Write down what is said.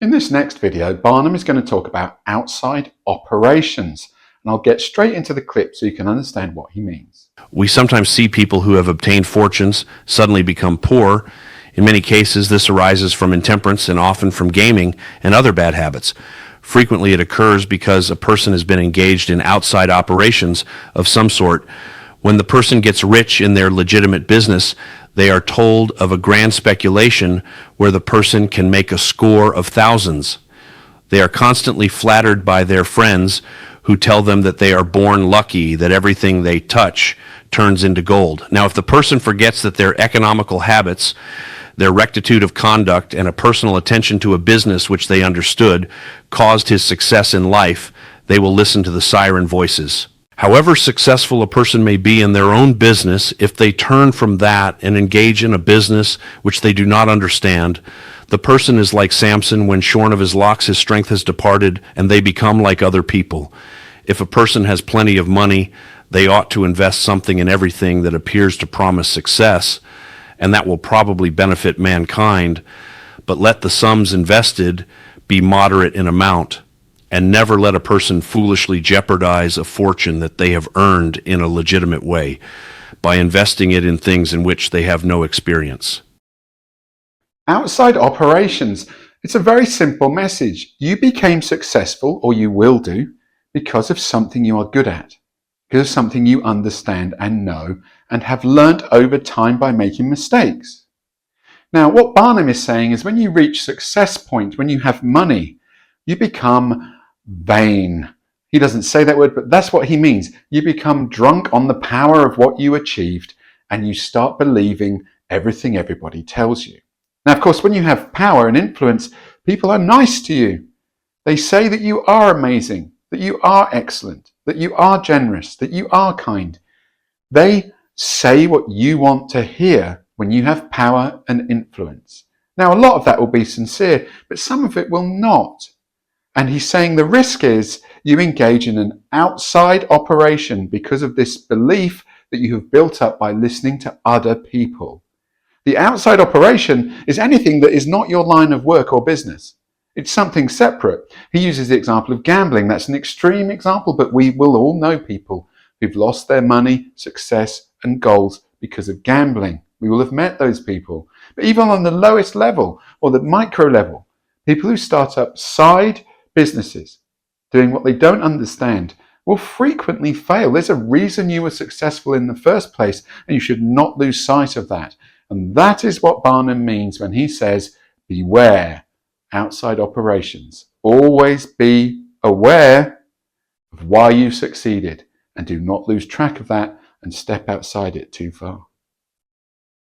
In this next video, Barnum is going to talk about outside operations, and I'll get straight into the clip so you can understand what he means. We sometimes see people who have obtained fortunes suddenly become poor. In many cases, this arises from intemperance and often from gaming and other bad habits. Frequently, it occurs because a person has been engaged in outside operations of some sort. When the person gets rich in their legitimate business, they are told of a grand speculation where the person can make a score of thousands. They are constantly flattered by their friends who tell them that they are born lucky, that everything they touch turns into gold. Now, if the person forgets that their economical habits, their rectitude of conduct, and a personal attention to a business which they understood caused his success in life, they will listen to the siren voices. However successful a person may be in their own business, if they turn from that and engage in a business which they do not understand, the person is like Samson. When shorn of his locks, his strength has departed, and they become like other people. If a person has plenty of money, they ought to invest something in everything that appears to promise success, and that will probably benefit mankind, but let the sums invested be moderate in amount, and never let a person foolishly jeopardize a fortune that they have earned in a legitimate way by investing it in things in which they have no experience. Outside operations. It's a very simple message. You became successful, or you will do, because of something you are good at, because of something you understand and know and have learnt over time by making mistakes. Now, what Barnum is saying is when you reach success point, when you have money, you become vain. He doesn't say that word, but that's what he means. You become drunk on the power of what you achieved, and you start believing everything everybody tells you. Now, of course, when you have power and influence, people are nice to you. They say that you are amazing, that you are excellent, that you are generous, that you are kind. They say what you want to hear when you have power and influence. Now, a lot of that will be sincere, but some of it will not. And he's saying the risk is you engage in an outside operation because of this belief that you have built up by listening to other people. The outside operation is anything that is not your line of work or business. It's something separate. He uses the example of gambling. That's an extreme example, but we will all know people who've lost their money, success, and goals because of gambling. We will have met those people. But even on the lowest level or the micro level, people who start up side businesses doing what they don't understand will frequently fail. There's a reason you were successful in the first place, and you should not lose sight of that. And that is what Barnum means when he says, beware outside operations. Always be aware of why you succeeded, and do not lose track of that and step outside it too far.